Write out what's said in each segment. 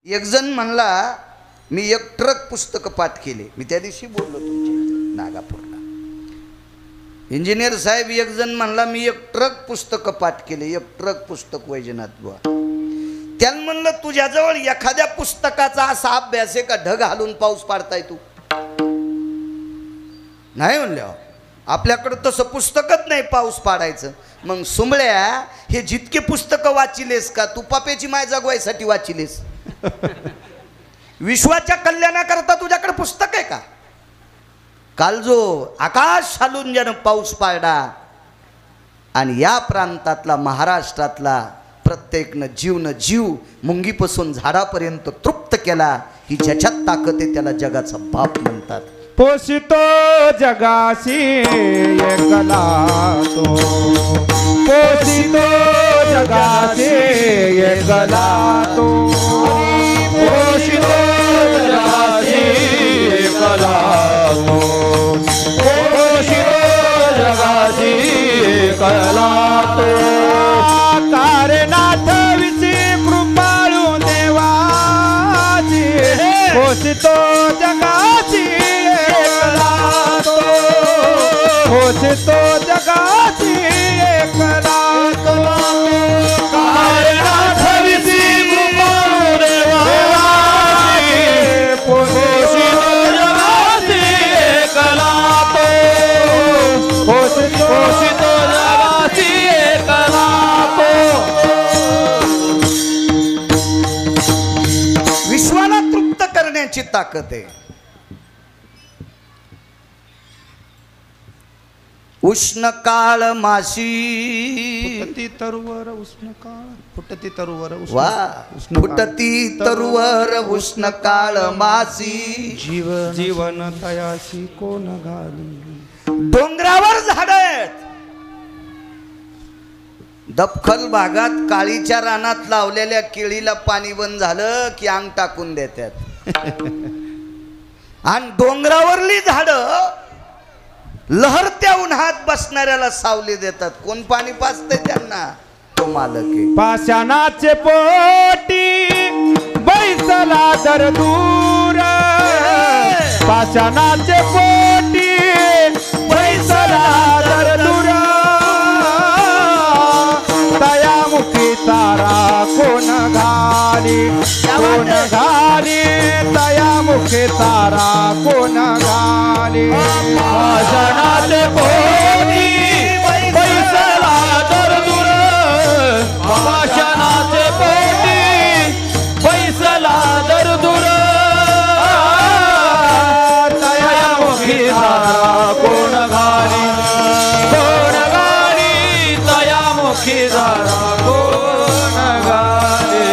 एक जण म्हणला मी एक ट्रक पुस्तक पाठ केले. मी त्या दिवशी बोललो तुमच्या नागापूरला. इंजिनियर साहेब एक जण म्हणला मी एक ट्रक पुस्तक पाठ केले. एक ट्रक पुस्तक वैजनाथ बुवा. त्याला म्हणलं तुझ्याजवळ एखाद्या पुस्तकाचा असा अभ्यास आहे का ढग हालून पाऊस पाडताय तू? नाही म्हणल्या. आपल्याकडं तसं पुस्तकच नाही पाऊस पाडायचं. मग सुंबळ्या हे जितके पुस्तकं वाचिलेस का तू पाप्याची माय जगवायसाठी वाचिलेस? विश्वाच्या कल्याणाकरता तुझ्याकडे पुस्तक आहे का? काल जो आकाश हालून ज्यानं पाऊस पाडला आणि या प्रांतातला महाराष्ट्रातला प्रत्येकनं जीव मुंगीपासून झाडापर्यंत तृप्त केला. ही ज्याच्यात ताकद आहे त्याला जगाचा बाप म्हणतात. पोषितो जगाशी एकला तो, पोषितो जगाशी एकला तो, पोषितो जगाशी एकला तो, पोषितो जगाशी एकला तो. कारणात विशी कृपाळू देवाची, पोषितो जगाशी पोषितो जगाची एकला तो. कारणात विशी कृपाळू देवाची, पोषितो जगाची एकला तो, पोषितो जगाची एकला तो. विश्वाला तृप्त करण्याची ताकद आहे. उष्ण काळ माशी फुटती तरुवर उष्ण काळ, फुटती तरुवर वा फुटती तरुवर उष्ण काळ मासी. जीवन तयाशी कोण घाली. डोंगरावर झाड आहेत. दपखल भागात काळीच्या रानात लावलेल्या केळीला पाणी बंद झालं की अंग टाकून देतात. आणि डोंगरावरली झाड लहरत्या उन्हात बसणाऱ्याला सावली देतात. कोण पाणी पाजते त्यांना? तो मालक आहे. पाषाणाचे पोटी बैसला दर दूर, पाषाणाचे पोटी बैसला दर दूर. तयामुखी तारा कोण घाली, कोण घाली, तयामुखी तारा कोण घाली. पाषाणाचे पोटी बैसला दर दूर, पाषाणाचे पोटी बैसला दर दूर. तयामुखी तारा कोण घाली, कोण घाली, तयामुखी तारा कोण घाली.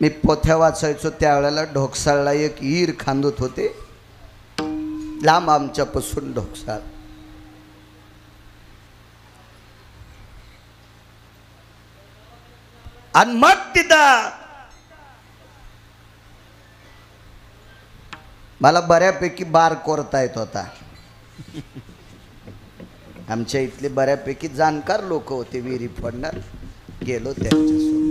मी पोथ्या वाचायचो त्यावेळेला ढोकसाळला एक ईर खांदत होते. लांब आमच्यापासून ढोकसाळ. आणि मग तिथं मला बऱ्यापैकी बार कोरता येत होता. आमच्या इथले बऱ्यापैकी जाणकार लोक होते विहिरी फोडणार. गेलो त्यांच्यासोबत.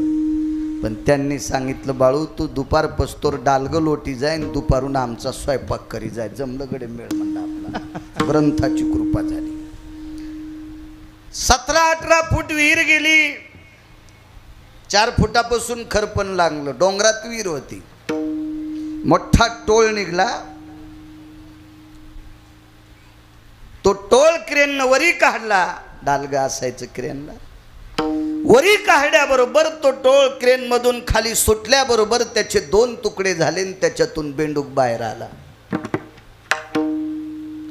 पण त्यांनी सांगितलं बाळू तू दुपार पस्तोर डालग लोटी जाय आणि दुपारून आमचा स्वयंपाक करी जाय. जमलं गडे मेळ म्हणला आपला. ग्रंथाची कृपा झाली. 17-18 फूट विहीर गेली. 4 फुटापासून खरपण लागलं. डोंगरात विहीर होती. मोठा टोळ निघला. तो टोळ क्रेननं वरी काढला. डालग असायचं क्रेनला. वरी काढल्याबरोबर तो टोळ क्रेन मधून खाली सुटल्याबरोबर त्याचे 2 तुकडे झाले आणि त्याच्यातून बेंडूक बाहेर आला.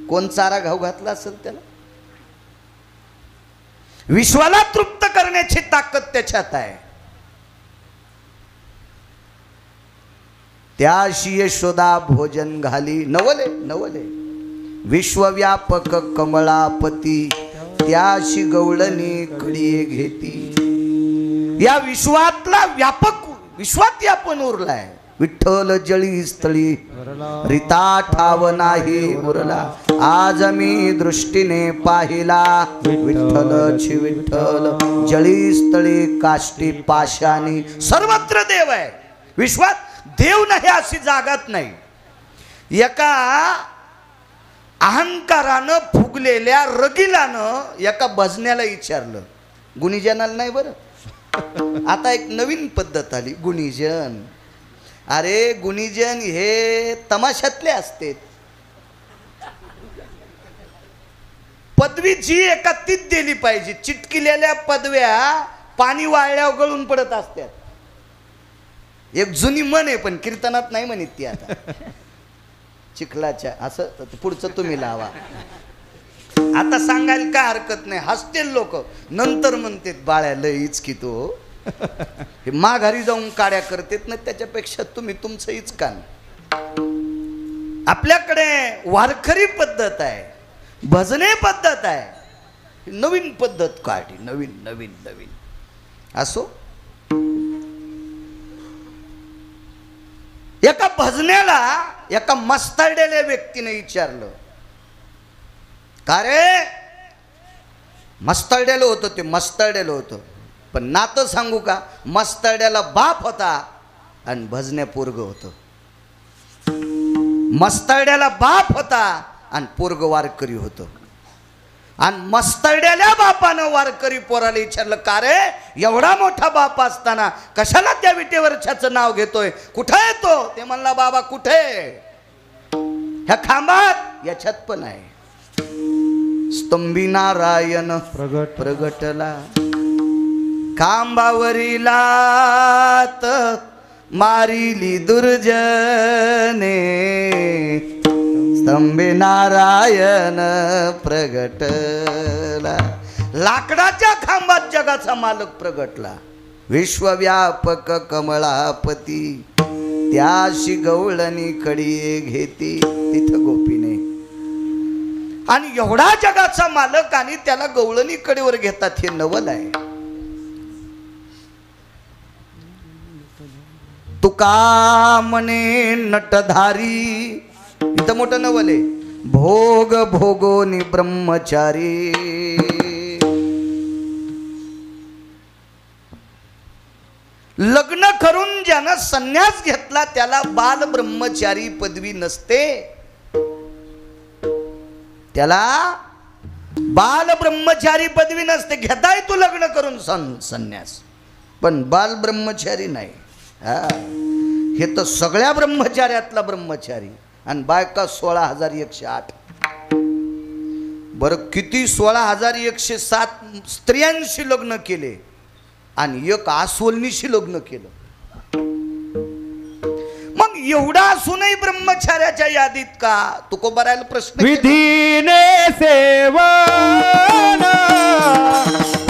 कोण चारा घाऊ घातला असेल त्याला? विश्वाला तृप्त करण्याची ताकद त्याच्यात आहे. त्याशी यशोदा भोजन घाली. नवले नवले विश्वव्यापक कमळापती त्याशी गवळणी कळी घेती. या विश्वातला व्यापक विश्वात व्यापन उरलाय. विठ्ठल जळी स्थळी रिता ठाव नाही उरला. आज मी दृष्टीने पाहिला विठ्ठलची विठ्ठल जळी स्थळी काष्टी पाशानी सर्वत्र देव आहे. विश्वात देव नाही अशी जागात नाही. एका अहंकारानं फुगलेल्या रगिलानं एका भजन्याला विचारलं, गुणीजनाला नाही बरं, आता एक नवीन पद्धत आली गुणीजन. अरे गुणीजन हे तमाशातले असते. पदवी जी एका तीच दिली पाहिजे. चिटकिलेल्या पदव्या पाणी वाळल्यावर गळून पडत असतात. एक जुनी मन आहे पण कीर्तनात नाही म्हणत ती. आता चिखलाच्या असं पुढचं तुम्ही लावा. आता सांगायला काय हरकत नाही. हसतील लोक, नंतर म्हणतात बाळ्या लईच की तो हे माघारी जाऊन काड्या करतेत ना, त्याच्यापेक्षा तुम्ही तुमचं इचकान. आपल्याकडे वारकरी पद्धत आहे, भजने पद्धत आहे, नवीन पद्धत काढली. नवीन नवीन नवीन असो. एका भजन्याला एका मस्तारडेल्या व्यक्तीने विचारलं, का रे? मस्तारडेलं होतं ते, मस्तारडेलं होतं. पण नातं सांगू का, मस्तारड्याला बाप होता आणि भजन्या पोरग होतं. मस्तारड्याला बाप होता आणि पोरग वारकरी होतं. आणि मस्तरड्याल्या बापानं वारकरी पोराला विचारलं, का रे एवढा मोठा बाप असताना कशाला त्या विटेवरच्याचं नाव घेतोय, कुठे येतो? ते म्हणला, बाबा कुठे? ह्या खांबात. याच्यात पण आहे, स्तंभी नारायण प्रगटला खांबावरी लात मारिली दुर्जने, स्तंभी नारायण प्रगटला. लाकडाच्या खांबात जगाचा मालक प्रगटला. विश्वव्यापक कमळापती त्याशी गवळणी कडी घेती तिथं गोपीने. आणि एवढा जगाचा मालक आणि त्याला गवळणी कडेवर घेतात, हे नवल आहे. तुका म्हणे नटधारी, इथं मोठं नवल आहे. भोग भोगोनी ब्रह्मचारी, लग्न करून ज्यानं संन्यास घेतला त्याला बाल ब्रह्मचारी पदवी नसते. त्याला बाल ब्रह्मचारी पदवी नसते. घेताय तू लग्न करून संन्यास, पण बाल ब्रह्मचारी नाही. हे तर सगळ्या ब्रह्मचार्यातला ब्रह्मचारी. आणि बायका 16,108. बरं किती 16,107 स्त्रियांशी लग्न केले आणि एक आसवलनीशी लग्न केलं. मग एवढा असूनही ब्रह्मचार्याच्या यादीत का? तुकोबारायला प्रश्न विधीने सेवन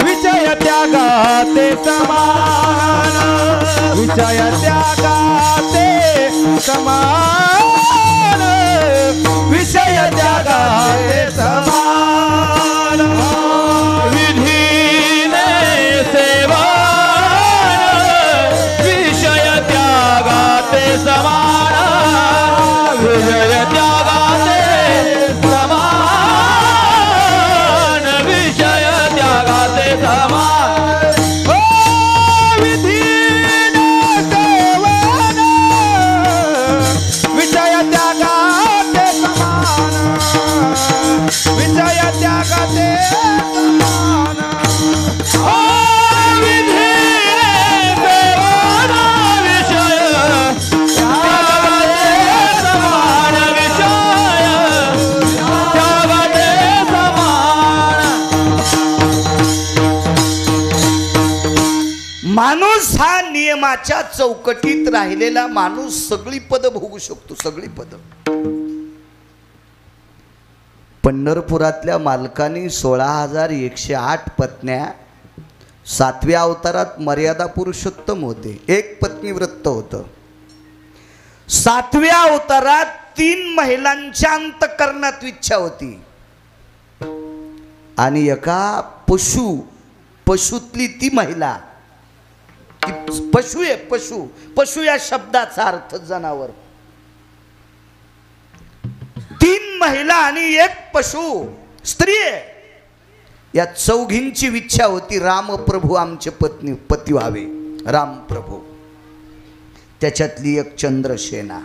विषय त्यागाते समान, विषय त्यागाते समान, विषय त्यागाते समान. विधीने सेवन विषय त्यागाते समान, विषय त्यागाते समान, विषय त्यागाते समान. माणूस हा नियमाच्या चौकटीत राहिलेला माणूस सगळी पद भोगू शकतो, सगळी पद. पंढरपुरातल्या मालकांनी 16,108 पत्न्या. 7व्या अवतारात मर्यादा पुरुषोत्तम होते, एक पत्नी व्रत होतं. 7व्या अवतारात 3 महिलांच्या अंतःकरणात इच्छा होती आणि एका पशुतली ती महिला. पशु आहे, पशु. पशु या शब्दाचा अर्थ जनावर. 3 महिला आणि एक पशु स्त्री आहे. या चौघींची इच्छा होती रामप्रभू आमचे पती व्हावे. रामप्रभू. त्याच्यातली एक चंद्रसेना.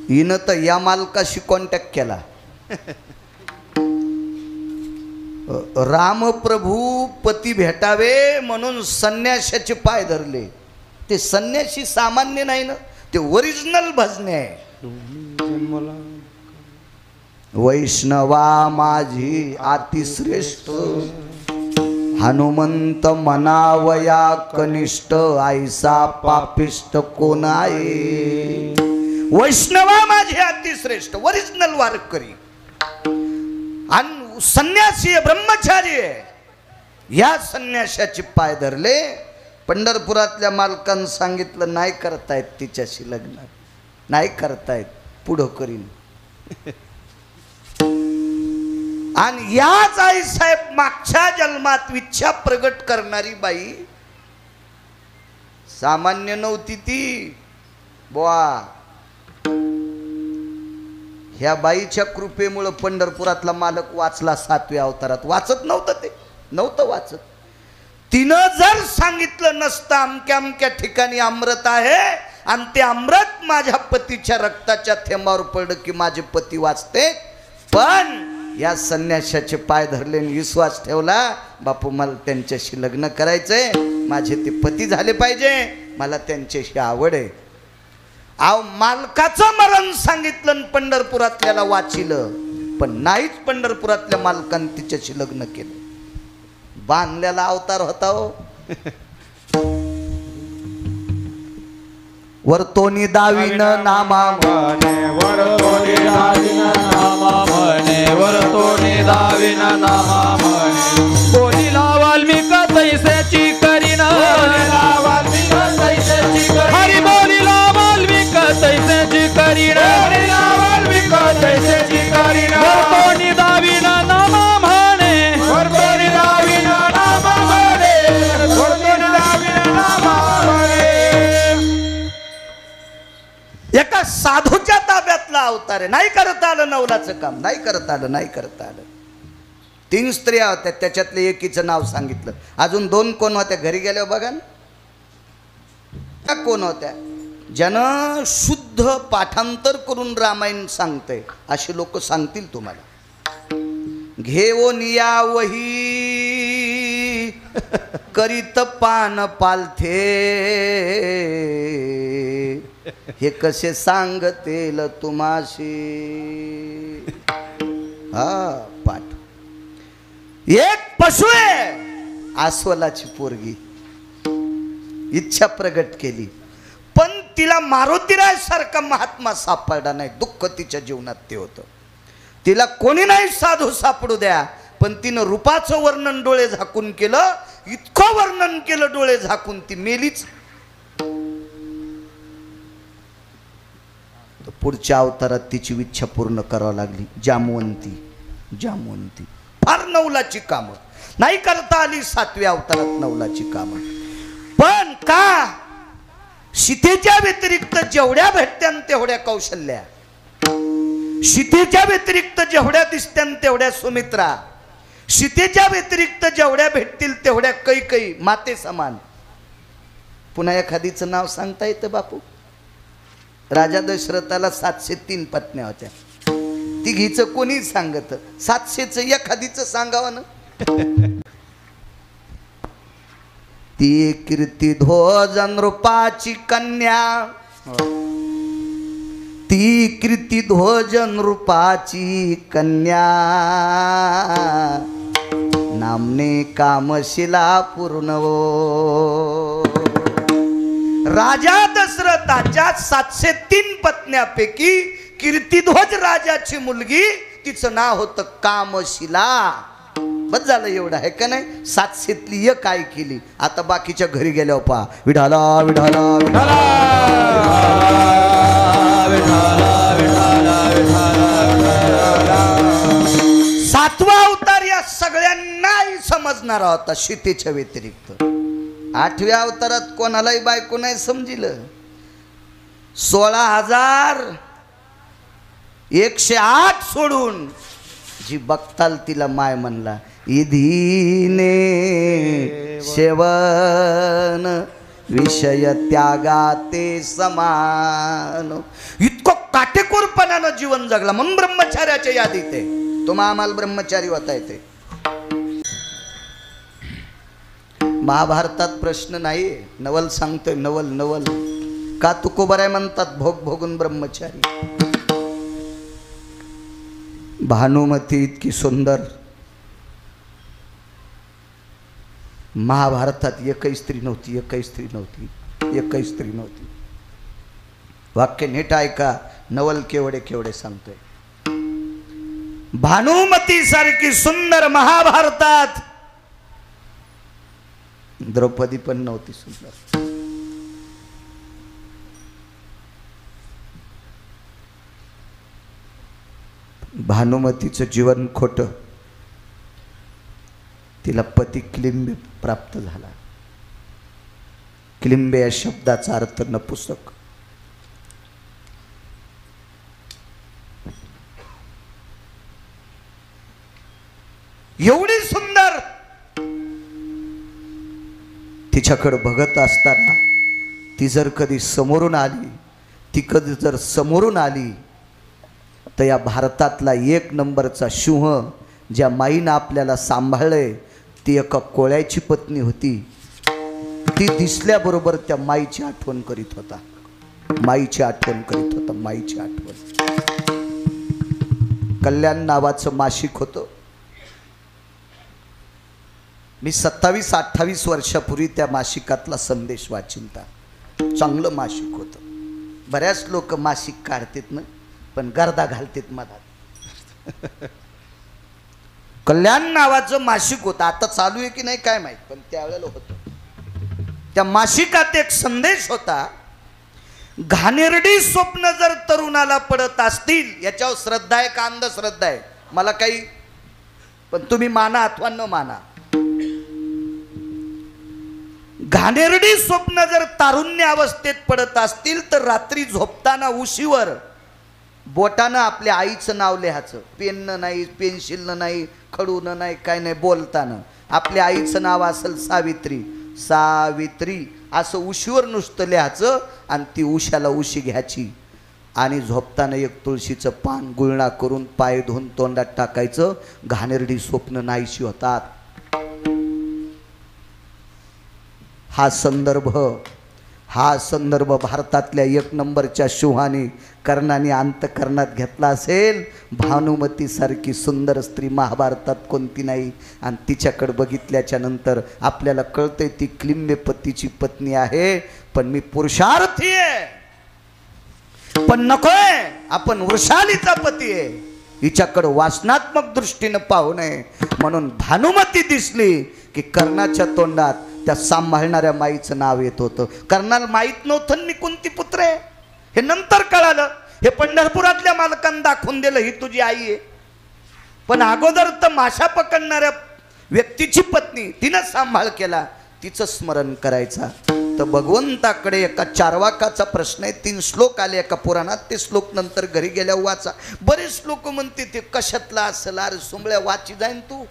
हिनं तर या मालकाशी कॉन्टॅक्ट केला. रामप्रभू पती भेटावे म्हणून संन्याशाचे पाय धरले. ते संन्याशी सामान्य नाही ना, ते ओरिजिनल भजने आहे. वैष्णवा माझी अतिश्रेष्ठ, हनुमंत मनावया कनिष्ठ, ऐसा पापिष्ट कोण आहे. वैष्णवा माझी अतिश्रेष्ठ, ओरिजिनल वारकरी आणि संन्यासी ब्रह्मचारी आहे. या संन्याशाचे पाय धरले. पंढरपुरातल्या मालकानं सांगितलं नाही करतायत तिच्याशी लग्न, नाही करतायत, पुढं करीन. आणि याच आई साहेब मागच्या जन्मात इच्छा प्रगट करणारी बाई सामान्य नव्हती ती बुवा. ह्या बाईच्या कृपेमुळे पंढरपुरातला मालक वाचला 7व्या अवतारात. वाचत नव्हतं, ते नव्हतं वाचत. तिनं जर सांगितलं नसतं अमक्या अमक्या ठिकाणी अमृत आहे आणि ते अमृत माझ्या पतीच्या रक्ताच्या थेंबावर पडलं की माझे पती वाचते, पण या संन्याशाचे पाय धरले आणि विश्वास ठेवला बापू मला त्यांच्याशी लग्न करायचंय, माझे ते पती झाले पाहिजे, मला त्यांच्याशी आवड आहे. आव मालकाचं मरण सांगितलं आणि पंढरपुरातल्याला वाचिलं, पण नाहीच पंढरपुरातल्या मालकानं तिच्याशी लग्न केलं. बांधलेला अवतार होता हो. वर्तोनी दावीन नामा म्हणे वर्तोनी दावीन नामा म्हणे वर्तोनी दावीन नामा म्हणे बोलीला वाल्मिक तैसेची करीन हरी बोलीला वाल्मिक तैसेची करीन वाल्मिक तैसेची करीन वर्तोनी दावीन नामा म्हणे वर्तोनी दावीन नामा म्हणे वर्तोनी दावीन नामा म्हणे. एका साधूच्या ताब्यातला अवतार आहे. नाही करता आलं नवलाचं काम, नाही करता आलं, नाही करता आलं. 3 स्त्रिया होत्या, त्याच्यातले एकीचं नाव सांगितलं. अजून 2 कोण होत्या घरी गेल्यावर बघा ना. त्या कोण होत्या? ज्यानं शुद्ध पाठांतर करून रामायण सांगतंय असे लोक सांगतील तुम्हाला. घेऊन या वही करीत पान पालथे, हे कसे सांगतेल तुम्हाशी. हा पाठ. एक पशु आहे, अस्वलाची पोरगी इच्छा प्रगट केली, पण तिला मारुतीराय सारखा महात्मा सापडला नाही. दुःख तिच्या जीवनात ते होतं. तिला कोणी नाही साधू सापडू द्या, पण तिनं रूपाचं वर्णन डोळे झाकून केलं. इतकं वर्णन केलं डोळे झाकून ती मेलीच. पुढच्या अवतारात तिची इच्छा पूर्ण करावी लागली. जामवंती. जामवंती फार नवलाची कामं नाही करता आली 7व्या अवतारात नवलाची कामं. पण का सीतेच्या व्यतिरिक्त जेवढ्या भेटत्यान तेवढ्या कौशल्या, सीतेच्या व्यतिरिक्त जेवढ्या दिसत्यान तेवढ्या सुमित्रा, सीतेच्या व्यतिरिक्त जेवढ्या भेटतील तेवढ्या कैकई माते समान. पुन्हा एखादीचं नाव सांगता येतं बापू? राजा दशरथाला 703 पत्न्या होत्या. तिघीचं कोणी सांगत, 700चं एखादीचं सांगावं ना. ती कीर्ती ध्वजन रूपाची कन्या, ती कीर्ती ध्वजन रूपाची कन्या, नामने कामशिला पूर्ण. राजा दशरथाच्या 703 पत्न्यापैकी कीर्तिध्वज राजाची मुलगी, तिचं नाव होतं कामशिला. बस झालं एवढं आहे का नाही. 700तली एक काय केली. आता बाकीच्या घरी गेल्यावर पहा, विठाला विठाला विठाला 7वा अवतार या सगळ्यांनाही समजणारा होता सीतेच्या व्यतिरिक्त. 8व्या अवतारात कोणालाही बायको नाही समजिलं. 16,000 108 सोडून जी बघताल तिला माय म्हणला. इधीने सेवन विषय त्यागाते समान. इतकं काटेकोरपणानं जीवन जगला म्हणून ब्रह्मचार्याच्या यादीत आहे. तुम्हा आम्हाला ब्रह्मचारी होता येते. महाभारतात प्रश्न नाही. नवल सांगतोय. नवल नवल का तुकोबराय म्हणतात भोग भोगून ब्रह्मचारी. भानुमती इतकी सुंदर. महाभारतात एकही स्त्री नव्हती. एकही स्त्री नव्हती. एकही स्त्री नव्हती. वाक्य नीट ऐका. नवल केवढे केवढे सांगतोय. भानुमती सारखी सुंदर महाभारतात द्रौपदी पण नव्हती सुंदर. भानुमतीचं जीवन खोटं. तिला पती क्लिंबे प्राप्त झाला. क्लिंबे या शब्दाचा अर्थ नपुसक. एवढी सुंदर. तिच्याकडे बघत असताना ती जर कधी समोरून आली, ती कधी जर समोरून आली तर या भारतातला 1 नंबरचा सिंह ज्या माईनं आपल्याला सांभाळलंय ती एका कोळ्याची पत्नी होती. ती दिसल्याबरोबर त्या माईची आठवण करीत होता. माईची आठवण करीत होता. माईची आठवण. कल्याण नावाचं मासिक होतं. मी 27-28 वर्षापूर्वी त्या मासिकातला संदेश वाचिलता. चांगलं मासिक होतं. बऱ्याच लोक मासिक काढतात ना, पण गर्दा घालतात मधात. कल्याण नावाचं मासिक होतं. आता चालू आहे की नाही काय माहित, पण त्यावेळेला होतं. त्या मासिकात एक संदेश होता. घाणेरडी स्वप्न जर तरुणाला पडत असतील, याच्यावर श्रद्धा आहे का अंधश्रद्धा आहे मला काही, पण तुम्ही माना अथवा न माना. घाणेरडी स्वप्न जर तारुण्य अवस्थेत पडत असतील तर रात्री झोपताना उशीवर बोटानं आपल्या आईचं नाव लिहायचं. पेननं नाही, पेन्सिलनं नाही, खडूनं नाही, काय नाही, बोलताना आपल्या आईचं नाव असेल सावित्री, सावित्री असं उशीवर नुसतं लिहायचं. आणि ती उशाला उशी घ्यायची आणि झोपताना एक तुळशीचं पान गुळणा करून पाय धुवून तोंडात टाकायचं. घाणेरडी स्वप्न नाहीशी होतात. हा संदर्भ भारतातल्या 1 नंबरच्या सिंहाने कर्णाने अंतकरणात घेतला असेल. भानुमती सारखी सुंदर स्त्री महाभारतात कोणती नाही. आणि तिच्याकडे बघितल्याच्या नंतर आपल्याला कळतंय ती क्लिंबे पतीची पत्नी आहे. पण मी पुरुषार्थी आहे, पण नकोय. आपण वृषालीचा पती आहे. हिच्याकडे वासनात्मक दृष्टीनं पाहू नये. म्हणून भानुमती दिसली की कर्णाच्या तोंडात त्या सांभाळणाऱ्या माईचं नाव येत होतं. कर्णाला माहीत नव्हतं मी कोणती पुत्र आहे. हे नंतर कळालं. हे पंढरपुरातल्या मालकांना दाखवून दिलं ही तुझी आई आहे. पण अगोदर तर माशा पकडणाऱ्या व्यक्तीची पत्नी तिनं सांभाळ केला. तिचं स्मरण करायचा. तर भगवंताकडे एका चारवाकाचा प्रश्न आहे. 3 श्लोक आले एका पुराणात. ते श्लोक नंतर घरी गेल्यावर वाचा. बरेच लोक म्हणते ते कशातला असेल. अरे सुंबळ्या वाची जाईन तू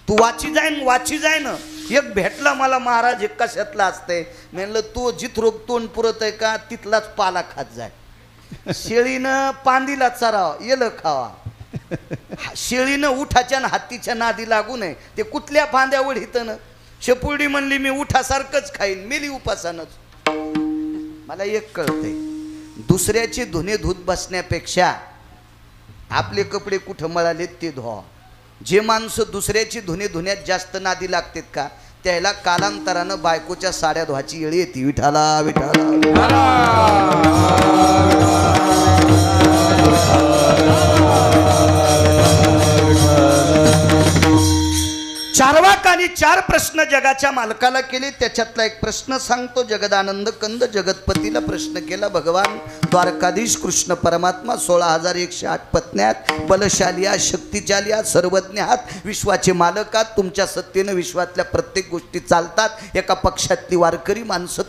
वाची जाईन. एक भेटला मला महाराज हे कशातला असतंय. म्हणलं तू जिथ रोग तोंड पुरत आहे का तिथलाच पाला खात जाय. शेळीनं पांदीला चराव येलं खावा. शेळीनं उठाच्या हातीच्या नादी लागू नये. ते कुठल्या फांद्या ओढीतनं. शेपुर्डी म्हणली मी उठासारखंच खाईन, मेली उपासानच. मला एक कळतंय, दुसऱ्याचे धुणे धुत बसण्यापेक्षा आपले कपडे कुठं मळालेत ते धुवा. जे माणसं दुसऱ्याची धुणे धुण्यात जास्त नादी लागतात का त्याला कालांतरानं बायकोच्या साड्या धुवाची येळी येते. विठाला विठाला. चारवाकानी 4 प्रश्न जगाच्या मालकाला केले. त्याच्यातला एक प्रश्न सांगतो. जगदानंद कंद जगतपतीला प्रश्न केला. भगवान द्वारकाधीश कृष्ण परमात्मा 16,108 पत्न्यात, बलशाली आहात, शक्तिशाली आहात, सर्वज्ञ आहात, विश्वाचे मालक आहात, तुमच्या सत्तेनं विश्वातल्या प्रत्येक गोष्टी चालतात. एका पक्षातली वारकरी माणसं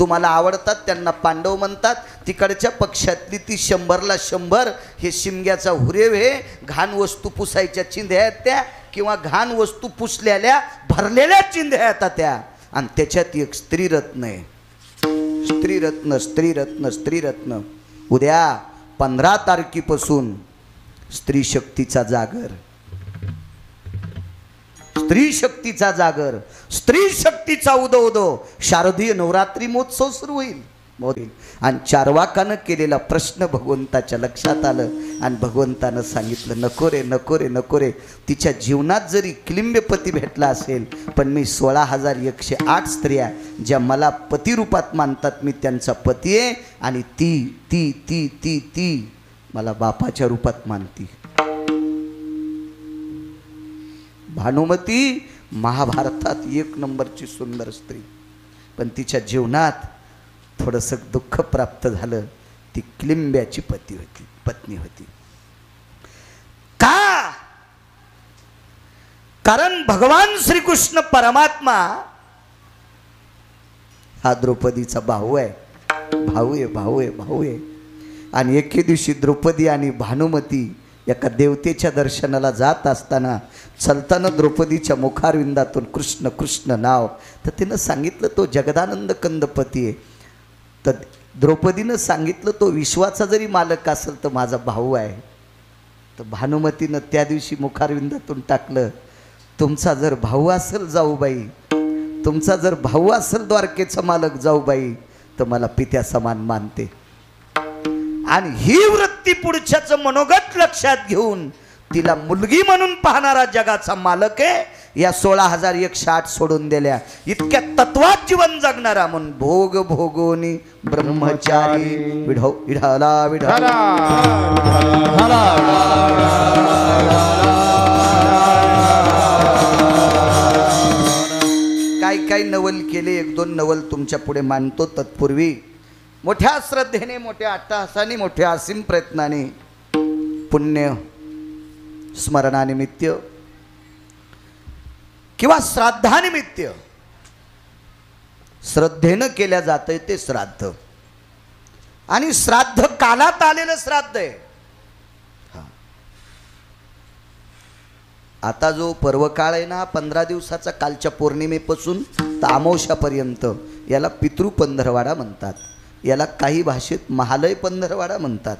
तुम्हाला आवडतात, त्यांना पांडव म्हणतात. तिकडच्या पक्षातली ती 100ला 100 हे शिमग्याचा हुरेव हे घाण वस्तू पुसायच्या चिंध्या आहेत त्या, किंवा घाण वस्तू पुसलेल्या भरलेल्या चिंध्या येतात त्या. आणि त्याच्यात एक स्त्रीरत्न आहे. स्त्रीरत्न स्त्रीरत्न स्त्रीरत्न. उद्या 15 तारखेपासून स्त्री शक्तीचा जागर, स्त्री शक्तीचा जागर, स्त्री शक्तीचा उदो उदो शारदीय नवरात्री महोत्सव सुरू होईल. आणि चारवाकानं केलेला प्रश्न भगवंताच्या लक्षात आलं. आणि भगवंतानं सांगितलं, नको रे नको रे नको रे. तिच्या जीवनात जरी क्लिंबपती भेटला असेल, पण मी 16,108 स्त्रिया ज्या मला पती रूपात मानतात, मी त्यांचा पती आहे. आणि ती ती ती ती ती मला बापाच्या रूपात मानती. भानुमती महाभारतात 1 नंबरची सुंदर स्त्री, पण तिच्या जीवनात थोडंसं दुःख प्राप्त झालं. ती क्लिंब्याची पत्नी होती. का? कारण भगवान श्रीकृष्ण परमात्मा हा द्रौपदीचा भाऊ आहे. भाऊ आहे भाऊ आहे भाऊ आहे. आणि एके दिवशी द्रौपदी आणि भानुमती एका देवतेच्या दर्शनाला जात असताना चलताना द्रौपदीच्या मुखारविंदातून कृष्ण कृष्ण नाव, तर तिनं सांगितलं तो जगदानंद कंदपती आहे. तर द्रौपदीनं सांगितलं तो विश्वाचा जरी मालक असेल तर माझा भाऊ आहे. तर भानुमतीनं त्या दिवशी मुखारविंदातून टाकलं, तुमचा जर भाऊ असेल जाऊबाई, तुमचा जर भाऊ असेल द्वारकेचा मालक जाऊबाई, तर मला पित्या समान मानते. आणि ही वृत्ती पुढच्याचं मनोगत लक्षात घेऊन तिला मुलगी म्हणून पाहणारा जगाचा मालक आहे. या 16,108 सोडून दिल्या. इतक्या तत्वात जीवन जगणारा म्हणून भोग भोगोनी ब्रह्मचारी विढो विढाला विढाला. काय नवल केले, 1-2 नवल तुमच्या पुढे मांडतो. तत्पूर्वी मोठ्या श्रद्धेने, मोठ्या अट्टहासाने, मोठ्या असीम प्रयत्नाने, पुण्य स्मरणानिमित्त किंवा श्राद्धानिमित्त श्रद्धेनं केल्या जातंय ते श्राद्ध. आणि श्राद्ध कालात आलेलं श्राद्ध आहे. आता जो पर्वकाळ आहे ना, 15 दिवसाचा, कालच्या पौर्णिमेपासून तर अमावस्यापर्यंत, याला पितृ पंधरवाडा म्हणतात. याला काही भाषेत महालय पंधरवाडा म्हणतात.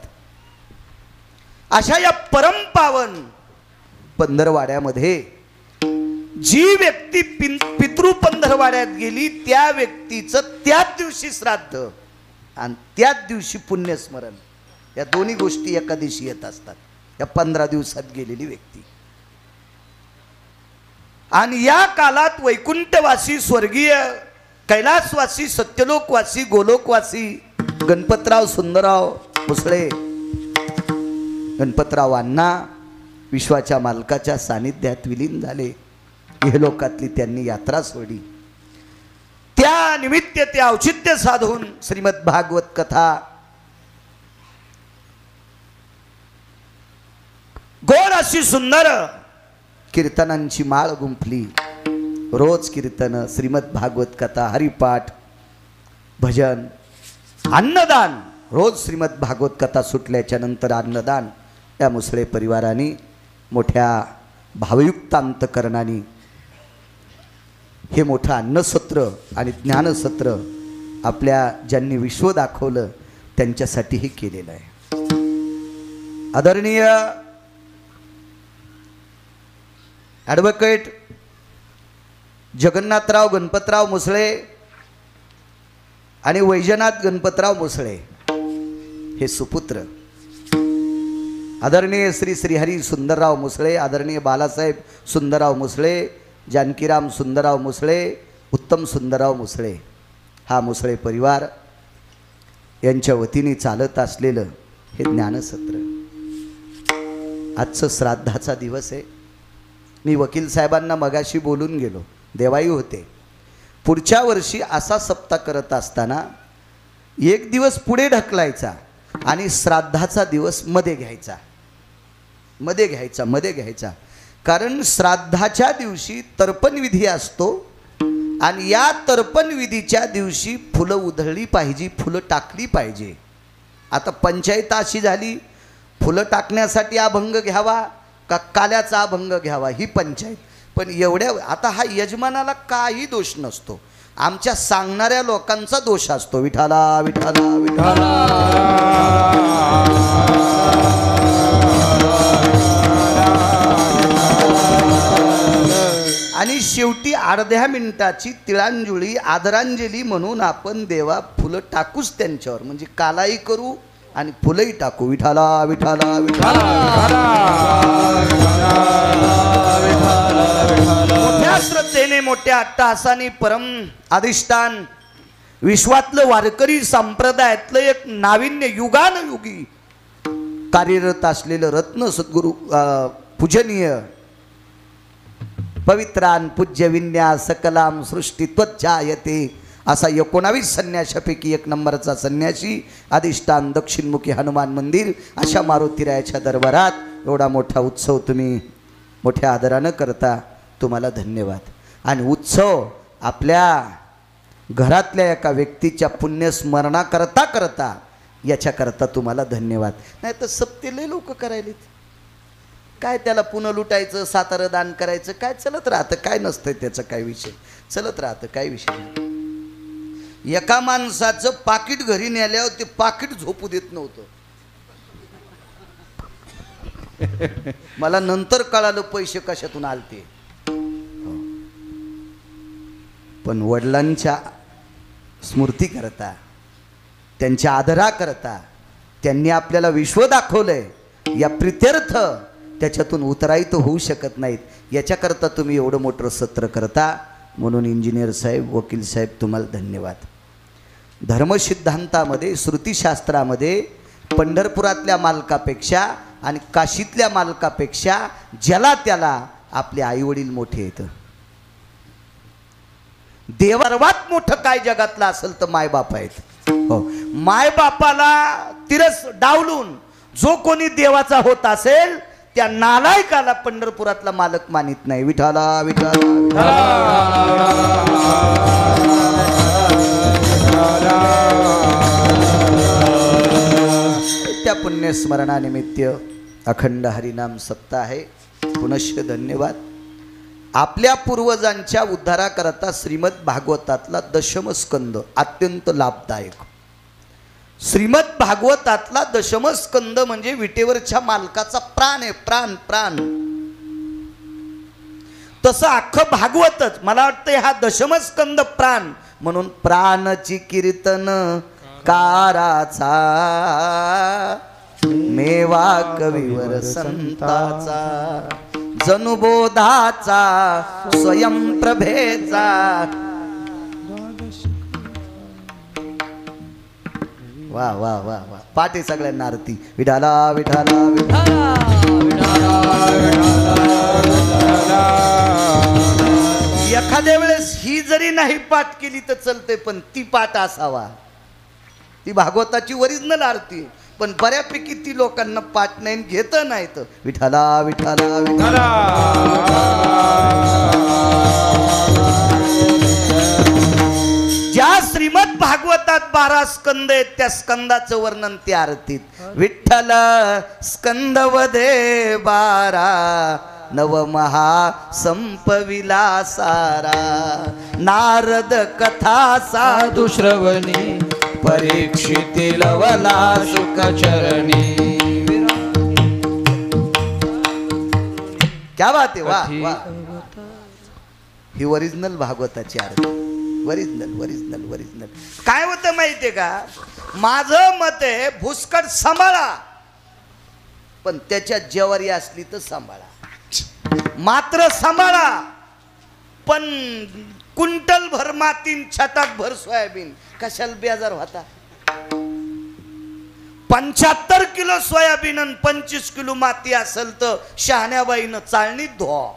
अशा या परमपावन पंधरवाड्यामध्ये जी व्यक्ती पितृ पंधरवाड्यात गेली त्या व्यक्तीचं त्याच दिवशी श्राद्ध आणि त्याच दिवशी पुण्यस्मरण, या दोन्ही गोष्टी एका दिवशी येत असतात. या 15 दिवसात गेलेली व्यक्ती. आणि या कालात वैकुंठवासी, स्वर्गीय कैलासवासी, सत्यलोकवासी, गोलोकवासी गणपतराव सुंदरराव मुसळे, गणपतराव अण्णा विश्वाच्या मालकाच्या सानिध्यात विलीन झाले. इहलोकातली त्यांनी यात्रा सोडली. त्या निमित्त ते औचित्य साधून श्रीमद भागवत कथा गोड अशी सुंदर कीर्तनांची माळ गुंफली. रोज कीर्तन, श्रीमद भागवत कथा, हरिपाठ, भजन, अन्नदान. रोज श्रीमद भागवत कथा सुटल्याच्या नंतर अन्नदान. या मुसळे परिवाराने मोठ्या भावयुक्त अंतकरणाने हे मोठं अन्नसत्र आणि ज्ञानसत्र आपल्या ज्यांनी विश्व दाखवलं त्यांच्यासाठी हे केलेलं आहे. आदरणीय ॲडव्होकेट जगन्नाथराव गणपतराव मुसळे आणि वैजनाथ गणपतराव मुसळे हे सुपुत्र, आदरणीय श्री श्रीहरी सुंदरराव मुसळे, आदरणीय बालासाहेब सुंदरराव मुसळे, जानकीराम सुंदरराव मुसळे, उत्तम सुंदरराव मुसळे, हा मुसळे परिवार यांच्या वतीने चालत असलेलं हे ज्ञानसत्र. आजचं श्राद्धाचा दिवस आहे. मी वकील साहेबांना मगाशी बोलून गेलो, देवाई होते. पुढच्या वर्षी असा सप्ताह करत असताना एक दिवस पुढे ढकलायचा आणि श्राद्धाचा दिवस मध्ये घ्यायचा. कारण श्राद्धाच्या दिवशी तर्पण विधी असतो आणि या तर्पण विधीच्या दिवशी फुलं उधळली पाहिजे, फुलं टाकली पाहिजे. आता पंचायत अशी झाली, फुलं टाकण्यासाठी अभंग घ्यावा का काल्याचा अभंग घ्यावा ही पंचायत. पण एवढ्या आता हा यजमानाला काही दोष नसतो, आमच्या सांगणाऱ्या लोकांचा दोष असतो. विठाला विठाला विठाला. आणि शेवटी अर्ध्या मिनिटाची तिळांजुळी आदरांजली म्हणून आपण देवा फुलं टाकूच त्यांच्यावर, म्हणजे कालाही करू आणि फुलंही टाकू. विठाला विठाला विठाला. मोठ्या श्रद्धेने मोठ्या अट्टहासाने परम अधिष्ठान विश्वातलं वारकरी संप्रदायातलं एक नाविन्य युगानुयुगी कार्यरत असलेलं रत्न सद्गुरु पूजनीय पवित्रान पूज्य विन्यास सकलाम सृष्टी त्वज्जायते असा 19 संन्याशापैकी एक नंबरचा संन्यासी अधिष्ठान दक्षिणमुखी हनुमान मंदिर अशा मारुतीरायाच्या दरबारात एवढा मोठा उत्सव तुम्ही मोठ्या आदरानं करता, तुम्हाला धन्यवाद. आणि उत्सव आपल्या घरातल्या एका व्यक्तीच्या पुण्यस्मरणा करता करता याच्याकरता तुम्हाला धन्यवाद. नाही तर सप्तेले लोक करायलेत काय, त्याला पुन्हा लुटायचं, सातारं दान करायचं, काय चलत राहतं, काय नसतंय त्याचं काय विषय, चलत राहतं काय विषय. एका माणसाचं पाकिट घरी नेल्यावर ते पाकिट झोपू देत नव्हतं. मला नंतर कळालं पैसे कशातून आलते. पण वडिलांच्या स्मृती करता, त्यांच्या आदरा करता त्यांनी आपल्याला विश्व दाखवलंय, या प्रित्यर्थ त्याच्यातून उतरायत होऊ शकत नाहीत. याच्याकरता तुम्ही एवढं मोठं सत्र करता, म्हणून इंजिनियर साहेब, वकील साहेब तुम्हाला धन्यवाद. धर्मसिद्धांतामध्ये श्रुतीशास्त्रामध्ये पंढरपुरातल्या मालकापेक्षा आणि काशीतल्या मालकापेक्षा ज्याला त्याला आपले आईवडील मोठे आहेत. देवार्वात मोठं काय जगातलं असेल तर मायबाप आहेत. हो, मायबापाला तिरस डावलून जो कोणी देवाचा होत असेल त्या नालायकाला पंढरपुरातला मालक मानित नाही. विठाला विठाला. त्या पुण्यस्मरणानिमित्त अखंड हरिनाम सप्ताह आहे. पुनश्च धन्यवाद. आपल्या पूर्वजांच्या उद्धाराकरता श्रीमद भागवतातला दशम स्कंद अत्यंत लाभदायक. श्रीमद भागवतातला दशम स्कंद म्हणजे विटेवरच्या मालकाचा प्राण आहे, प्राण प्राण. तसं अख्खं भागवतच मला वाटतं हा दशम स्कंद प्राण, म्हणून प्राणची कीर्तन काराचा मेवा कविवर संताचा जनुबोधाचा स्वयंप्रभेचा. वा वा वा वा, पाठी सगळ्यांना आरती. विठाला विठाला विठाला. एखाद्या वेळेस ही जरी नाही पाठ केली तर चलते, पण ती पाठ असावा. ती भागवताची ओरिजिनल आरती, पण बऱ्यापैकी ती लोकांना पाठ नाही, घेत नाहीत. विठाला विठाला विठाला. ज्या श्रीमद भागवतात 12 स्कंद आहेत त्या स्कंदाचं वर्णन त्या आरतीत. विठ्ठल स्कंदवदे 12 नवमहा संपविला सारा. नारद कथा साधू श्रवणी परीक्षिती लवला सुखचरणी. क्या बात आहे. वा वा. ही ओरिजिनल भागवताची आरती. Original original original. काय होतं माहितीये का, माझं मत आहे भुसकट सांभाळा, पण त्याच्या जेवारी असली तर सांभाळा. मात्र सांभाळा, पण कुंटल भर मातीन छटाक भर सोयाबीन कशाला बेजार होता. 75 किलो सोयाबीन आणि 25 किलो माती असेल तर शहाण्याबाईनं चाळणीत धुवा.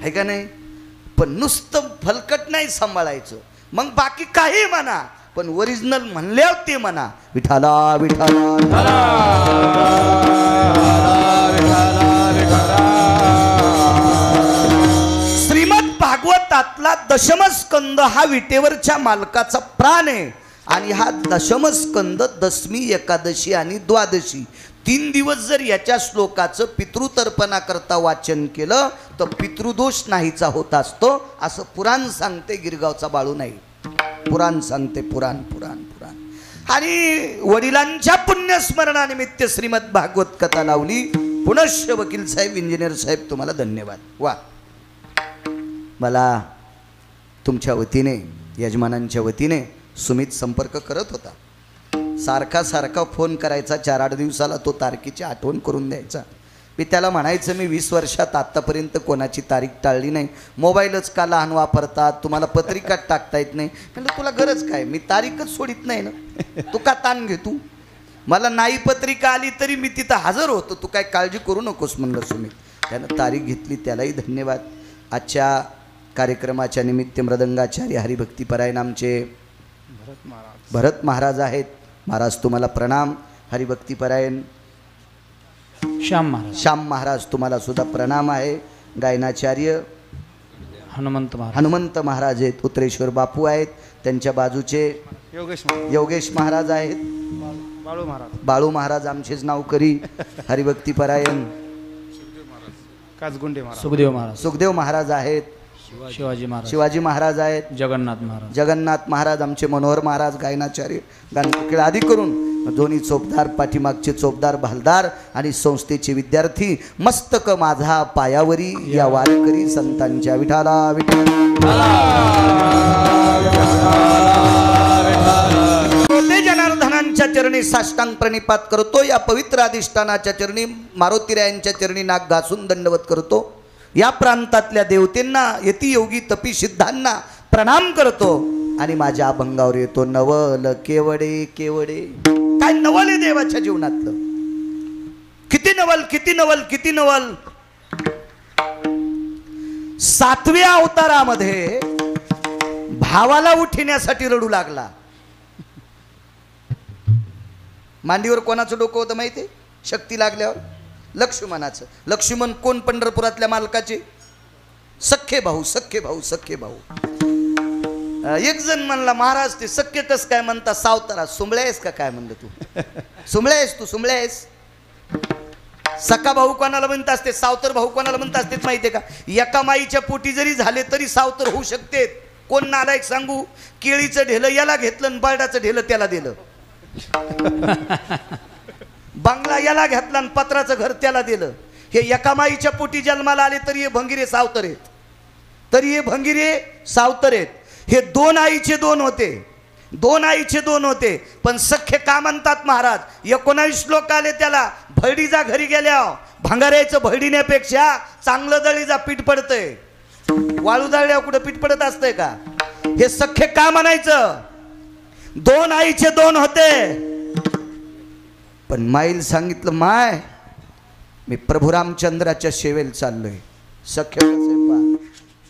आहे का नाही? पण नुसतं फलकट नाही सांभाळायचं, मग बाकी काही म्हणा, पण ओरिजिनल म्हणल्यावर ते म्हणा विठाला विठाला. श्रीमद भागवतातला दशमस्कंद हा विटेवरच्या मालकाचा प्राण आहे. आणि हा दशमस्कंद दशमी, एकादशी आणि द्वादशी 3 दिवस जर याच्या श्लोकाचं पितृतर्पणा करता वाचन केलं तर पितृदोष नाहीचा होत असतो, असं पुराण सांगते. गिरगावचा बाळू नाही, पुराण सांगते. पुराण पुराण पुराण. आणि वडिलांच्या पुण्यस्मरणानिमित्त श्रीमद भागवत कथा लावली. पुनश्च वकील साहेब, इंजिनियर साहेब, तुम्हाला धन्यवाद. वा, मला तुमच्या वतीने, यजमानांच्या वतीने सुमित संपर्क करत होता. सारखा सारखा फोन करायचा, 4-8 दिवसाला तो तारखेची आठवण करून द्यायचा. मी त्याला म्हणायचं, मी 20 वर्षात आत्तापर्यंत कोणाची तारीख टाळली नाही. मोबाईलच का लहान वापरतात, तुम्हाला पत्रिकात टाकता येत नाही. म्हणलं तुला गरज काय, मी तारीखच सोडित नाही ना, तू का ताण घे. तू मला नाही पत्रिका आली तरी मी तिथं हजर होतो, तू काय काळजी करू नकोस म्हणलं सुमित. त्यानं तारीख घेतली, त्यालाही धन्यवाद. आजच्या कार्यक्रमाच्या निमित्त मृदंगाचार्य हरिभक्तीपरायण आमचे भरत महाराज आहेत. महाराज तुम्हाला प्रणाम. हरिभक्तीपरायण श्याम महाराज तुम्हाला सुद्धा प्रणाम आहे. गायनाचार्य हनुमंत महाराज आहेत. उत्तरेश्वर बापू आहेत. त्यांच्या बाजूचे योगेश महाराज आहेत. बाळू महाराज आमचेच नावकरी. हरिभक्तीपरायण सुखदेव महाराज आहेत. शिवाजी महाराज आहेत. जगन्नाथ महाराज आमचे. मनोहर महाराज गायनाचार्य, गानकोकिळ आदी करून दोन्ही चोपदार, पाठीमागचे चोपदार भालदार आणि संस्थेचे विद्यार्थी. मस्तक माझा पायावरी या वारकरी संतांच्या विठाला जनार्दनांच्या चरणी साष्टांग प्रणिपात करतो. या पवित्र अधिष्ठानाच्या चरणी, मारुतीरायांच्या चरणी नाक घासून दंडवत करतो. या प्रांतातल्या देवतेंना, यतियोगी तपी सिद्धांना प्रणाम करतो. आणि माझ्या अभंगावर येतो नवल केवडे केवडे. काय नवल आहे देवाच्या जीवनातलं? किती नवल, किती नवल, किती नवल. 7व्या अवतारामध्ये भावाला उठण्यासाठी रडू लागला. मांडीवर कोणाचं डोकं होतं माहिती? शक्ती लागल्यावर लक्ष्मणाचं. लक्ष्मण कोण? पंढरपुरातल्या मालकाचे सख्खे भाऊ, सख्खे भाऊ, सख्खे भाऊ. एक जण म्हणला, महाराज ते सख्खे कस काय म्हणता? सावतारा सुंबळ्या आहेस का काय म्हणलं? तू सुंबळ्या आहेस, तू सुंबळ्या आहेस. सखा भाऊ कोणाला म्हणत असते, सावतर भाऊ कोणाला म्हणत असते माहितीये का? एका माईच्या पोटी जरी झाले तरी सावतर होऊ शकते. कोण नालायक सांगू? केळीचं ढेलं याला घेतलं आणि बर्डाचं ढेलं त्याला दिलं. बंगला याला घेतला आणि पत्राचं घर त्याला दिलं. हे एका माईच्या पोटी जन्माला आले तरी हे भंगिरे सावतर आहेत, तरी हे भंगिरे सावतर आहेत. हे 2 आईचे 2 होते, 2 आईचे 2 होते. पण सख्खे का म्हणतात महाराज? 19 लोक आले त्याला. भरडीचा घरी गेल्या भंगाऱ्याचं भरडीण्यापेक्षा चांगलं दळीचा पीठ पडतंय. वाळू दळल्या कुठं पीठ पडत असतंय का? हे सख्खे का म्हणायचं? 2 आईचे 2 होते. पण माईल सांगितलं, माय मी प्रभू रामचंद्राच्या सेवेला चाललोय. सख्य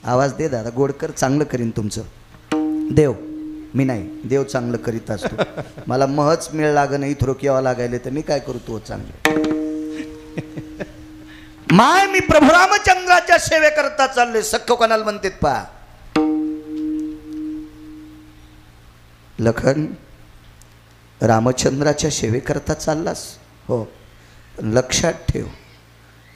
आवाज दे दादा, गोडकर चांगलं करीन तुमचं. देव मी नाही, देव चांगलं करीत असतो. मला महच मेळ लाग नाही, थोडं यावं लागायले तर मी काय करू? तो चांगलं. माय मी प्रभू रामचंद्राच्या सेवे करता चाललोय. सख्य कोणाला म्हणतात पहा? लखन रामचंद्राच्या सेवेकरता चाललास? हो. लक्षात ठेव,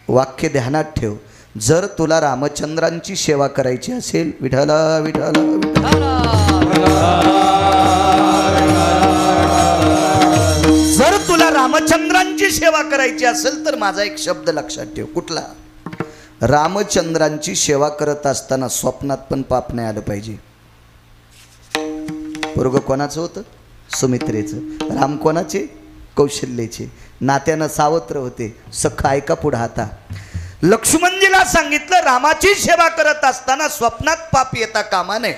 वाक्य ध्यानात ठेव. जर तुला रामचंद्रांची सेवा करायची असेल, विठाला विठाला जर तुला रामचंद्रांची सेवा करायची असेल तर माझा एक शब्द लक्षात ठेव. कुठला? रामचंद्रांची सेवा करत असताना स्वप्नात पण पाप नाही आलं पाहिजे. पोरगं कोणाचं होतं? सुमित्रेचं. राम कोणाचे? कौशल्येचे. नात्यानं सावत्र होते. सखा ऐका पुढे आता. लक्ष्मणजीला सांगितलं, रामाची सेवा करत असताना स्वप्नात पाप येता कामा नये.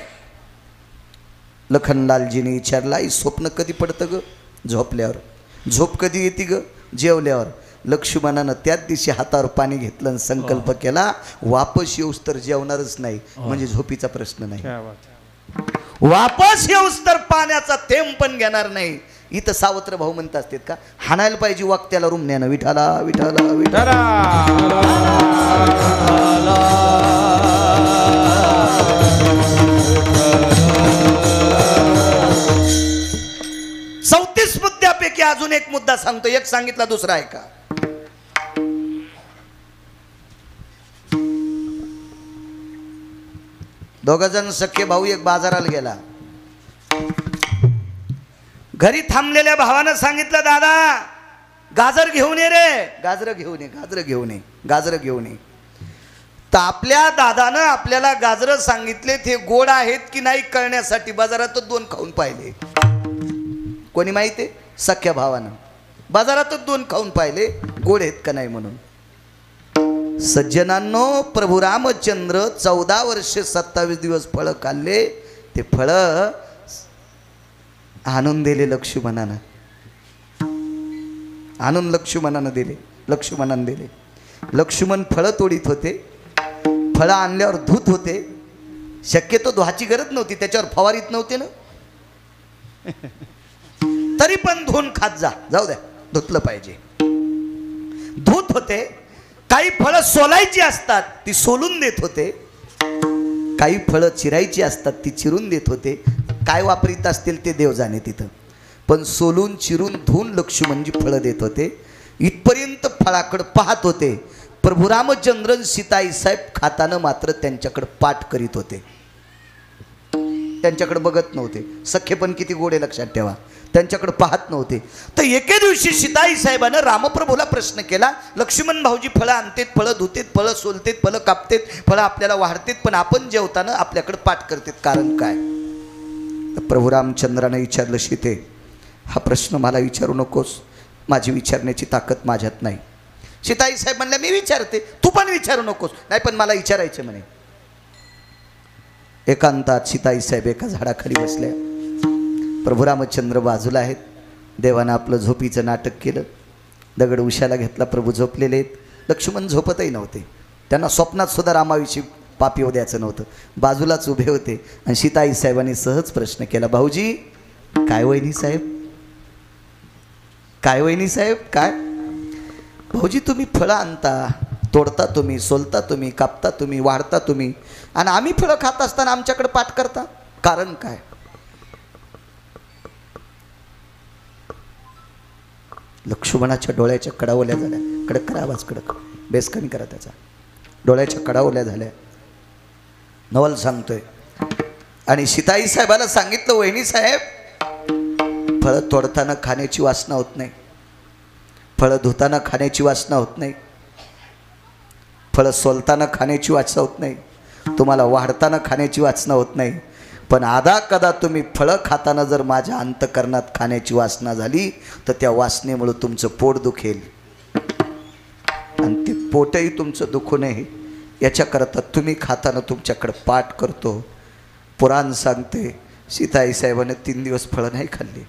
लखनलालजीने विचारला, स्वप्न कधी पडतं ग? झोपल्यावर. झोप कधी येते ग? जेवल्यावर. लक्ष्मणानं त्याच दिवशी हातावर पाणी घेतलं आणि संकल्प केला, वापस येऊस तर जेवणारच नाही, म्हणजे झोपीचा प्रश्न नाही. क्या बात. वापस येऊस तर पाण्याचा थेंब पण घेणार नाही. इथं सावत्र भाऊ म्हणत असतात का, हाणायला पाहिजे वाक्याला रुमण्यानं, विठाला विठाला विठाला. चौतीस मुद्द्यापैकी अजून एक मुद्दा सांगतो, एक सांगितला दुसरा आहे का. दोघ जण सख्खे भाऊ एक बाजाराला गेला. घरी थांबलेल्या भावानं सांगितलं, दादा गाजर घेऊन ये रे. गाजर घेऊन ये, गाजर घेऊन ये, गाजर घेऊन ये. तर आपल्या दादानं आपल्याला गाजर सांगितले, ते गोड आहेत की नाही कळण्यासाठी बाजारातच दोन खाऊन पाहिले. कोणी माहिती? सख्या भावानं बाजारातच दोन खाऊन पाहिले, गोड आहेत का नाही म्हणून. सज्जनांनो, प्रभू रामचंद्र 14 वर्षे 27 दिवस फळं खाल्ले. ते फळं आणून दिले लक्ष्मणानं, आणून लक्ष्मणानं दिले, लक्ष्मणानं दिले. लक्ष्मण फळं तोडीत होते, फळं आणल्यावर धूत होते. शक्यतो धुवाची गरज नव्हती, त्याच्यावर फवारीत नव्हते ना, तरी पण धुवून खात जा, जाऊ द्या धुतलं पाहिजे. धूत होते. काही फळं सोलायची असतात ती सोलून देत होते, काही फळं चिरायची असतात ती चिरून देत होते. काय वापरीत असतील ते देव जाणे तिथं, पण सोलून चिरून धुवून लक्ष्मणजी फळं देत होते. इथपर्यंत फळाकडे पाहत होते. प्रभू रामचंद्र सीताई साहेब खाताना मात्र त्यांच्याकडे पाठ करीत होते, त्यांच्याकडे बघत नव्हते. सख्खे पण किती गोडे लक्षात ठेवा, त्यांच्याकडे पाहत नव्हते. तर एके दिवशी सीताई साहेबानं रामप्रभूला प्रश्न केला, लक्ष्मण भाऊजी फळं आणतेत, फळं धुतेत, फळं सोलतेत, फळं कापतेत, फळं आपल्याला वाढतेत, पण आपण जेवताना आपल्याकडे पाठ करतेत, कारण काय. प्रभू रामचंद्राने विचारलं, सीते हा प्रश्न मला विचारू नकोस, माझी विचारण्याची ताकद माझ्यात नाही. सीताई साहेब म्हणल्या, मी विचारते, तू पण विचारू नकोस. नाही पण मला विचारायचं म्हणे. एकांतात सीताई साहेब एका झाडाखाली बसल्या. प्रभू रामचंद्र बाजूला आहेत. देवानं आपलं झोपीचं नाटक केलं. दगड उशाला घेतला. प्रभू झोपलेले आहेत. लक्ष्मण झोपतही नव्हते. त्यांना स्वप्नात सुद्धा रामाविषयी पाप येऊ द्यायचं नव्हतं. बाजूलाच उभे होते. आणि सीताई साहेबांनी सहज प्रश्न केला, भाऊजी काय वहिनी साहेब, काय वहिनी साहेब, काय भाऊजी तुम्ही फळं आणता, तोडता तुम्ही, सोलता तुम्ही, कापता तुम्ही, वाढता तुम्ही, आणि आम्ही फळं खात असताना आमच्याकडे पाठ करता, कारण काय. लक्ष्मणाच्या डोळ्याच्या कडा ओल्या झाल्या. कडक करा आवाज, कडक बेस कमी करा त्याचा. डोळ्याच्या कडा ओल्या झाल्या. नवल सांगतोय. आणि सीताई साहेबाला सांगितलं, वहिनी साहेब फळं तोडताना खाण्याची वासना होत नाही, फळं धुताना खाण्याची वासना होत नाही, फळं सोलताना खाण्याची वासना होत नाही, तुम्हाला वाढताना खाण्याची वासना होत नाही, पण आधा कदा तुम्ही फळं खाताना जर माझ्या अंतकरणात खाण्याची वासना झाली तर त्या वासनेमुळे तुमचं पोट दुखेल, आणि ते पोटही तुमचं दुखू नये याच्याकरता तुम्ही खाताना तुमच्याकडे पाठ करतो. पुराण सांगते सीताई साहेबाने 3 दिवस फळं नाही खाल्ली,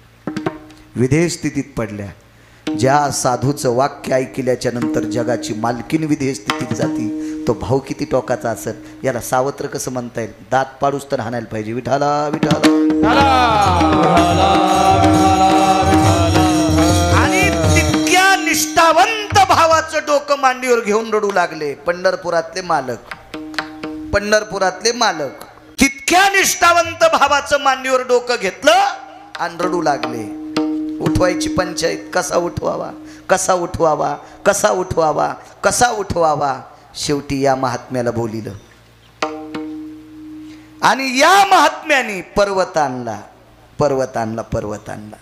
विधेय स्थितीत पडल्या. ज्या साधूचं वाक्य ऐकल्याच्या नंतर जगाची मालकीन विधेय स्थितीत जाती, तो भाऊ किती टोकाचा असेल. याला सावत्र कसं म्हणता येईल, दात पाडूस तर हाणायला पाहिजे. विठाला विठाला. आणि तितक्या निष्ठावंत भावाचं डोकं मांडीवर घेऊन रडू लागले पंढरपुरातले मालक. पंढरपुरातले मालक तितक्या निष्ठावंत भावाचं मांडीवर डोकं घेतलं आणि रडू लागले. उठवायची पंचायत, कसा उठवावा, कसा उठवावा, कसा उठवावा, कसा उठवावा. शेवटी या महात्म्याला बोलिलं आणि या महात्म्याने पर्वत आणला, पर्वत आणला, पर्वत आणला.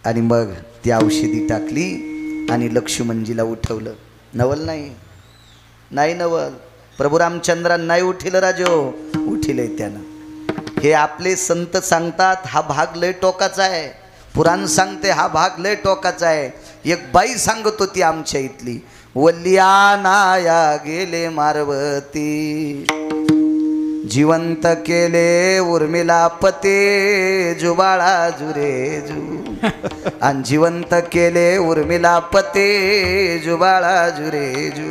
आणि मग ती औषधी टाकली आणि लक्ष्मणजीला उठवलं. नवल नाही, नाही नवल. प्रभू रामचंद्रांना नाही उठिलं राजो, उठिलंय त्यानं. हे आपले संत सांगतात हा भाग लय टोकाचा आहे. पुराण सांगते हा भाग लय टोकाचा आहे. एक बाई सांगत होती आमच्या इथली, वल्लिया नाया गेले मारवती. जिवंत केले उर्मिला पते जुबाळा जुरेजू आणि जिवंत केले उर्मिला पते जुबाळा जुरेजू.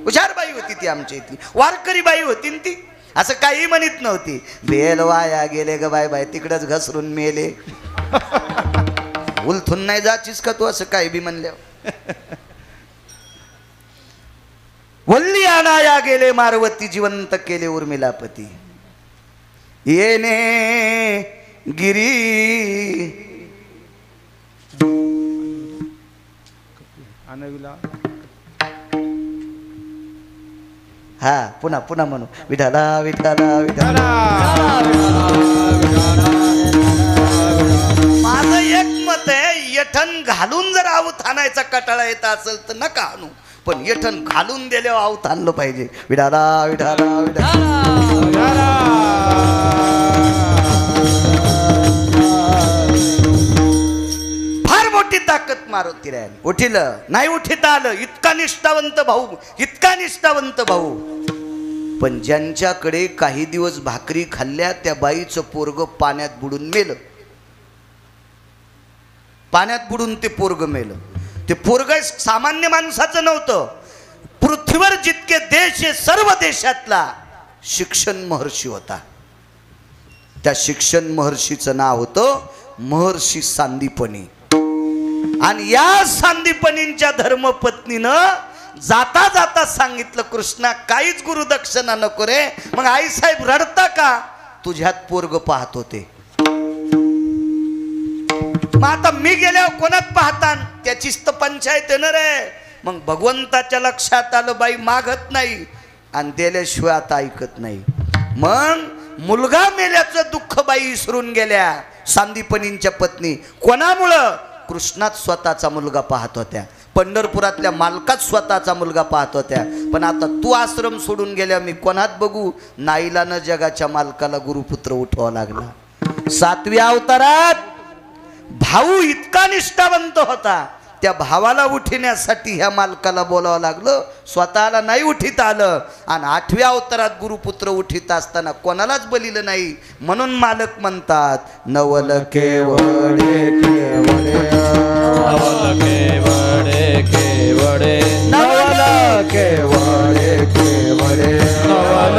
हुशार बाई होती ती, आमच्या इथली वारकरी बाई होती न ती. असं काही म्हणत नव्हती, बेल वाया गेले ग बाय बाय तिकडच घसरून मेले. उलथून नाही जाचीस का तू असं काही बी म्हणल्यावर. वल्ली आणाया गेले मारवती जिवंत केले उर्मिलापती. येणे गिरी आनविला हा पुन्हा पुन्हा म्हणू विठाला विठाला विठाला. माझं एक मत आहे, यठण घालून जर आवत आणायचा कटाळा येत असेल तर नका आणू, पण यठण घालून दिल्यावर आवत आणलं पाहिजे. विठाला विठाला विठाला. फार मोठी ताकद मारुती राहिली. उठिलं नाही उठिता आलं, इतका निष्ठावंत भाऊ, इतका निष्ठावंत भाऊ. पण ज्यांच्याकडे काही दिवस भाकरी खाल्ल्या त्या बाईचं पोरग पाण्यात बुडून मेलं. पाण्यात बुडून ते पोरग मेलं. ते पोरग सामान्य माणसाचं नव्हतं. पृथ्वीवर जितके देश आहे सर्व देशातला शिक्षण महर्षी होता. त्या शिक्षण महर्षीचं नाव होतं महर्षी सांदीपनी. आणि या सांदीपनींच्या धर्मपत्नीनं जाता जाता सांगितलं, कृष्णा काहीच गुरुदक्षिणा नको रे. मग आई साहेब रडता का? तुझ्यात पोरग पाहत होते. मग आता मी गेल्यावर कोणात पाहता? त्याचीच तर पंचायत आहे ना रे. मग भगवंताच्या लक्षात आलं बाई मागत नाही आणि दिल्याशिवाय आता ऐकत नाही. मग मुलगा मेल्याचं दुःख बाई विसरून गेल्या सांदीपनींच्या पत्नी. कोणामुळं? कृष्णात स्वतःचा मुलगा पाहत होत्या. पंढरपुरातल्या मालकात स्वतःचा मुलगा पाहत होत्या. पण आता तू आश्रम सोडून गेल्या मी कोणात बघू? नाईलानं जगाच्या मालकाला गुरुपुत्र उठवावा लागला. 7व्या अवतारात भाऊ इतका निष्ठावंत होता, त्या भावाला उठण्यासाठी ह्या मालकाला बोलावं लागलं, स्वतःला नाही उठीत आलं. आणि 8व्या अवतारात गुरुपुत्र उठीत असताना कोणालाच बलिलं नाही. म्हणून मालक म्हणतात, नवल केवळे केवळे नवल केवळे केवळे नवल केवळे केवळे नवल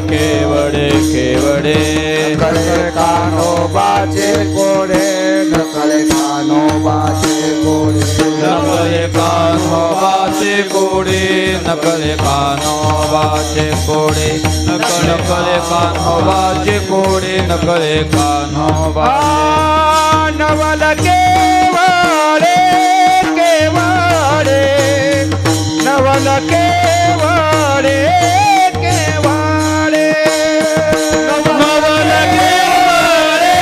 केवळे केवळे नकळे कान्होबाचे कोडे नकळे कान्होबाचे कोडे नकळे कान्होबाचे कोडे नकळे कान्होबाचे कोडे नकळे कान्होबाचे कोडे नकळे कान्होबाचे. नवल केवळे केवळे नवल केवळे केवळे नवल केवळे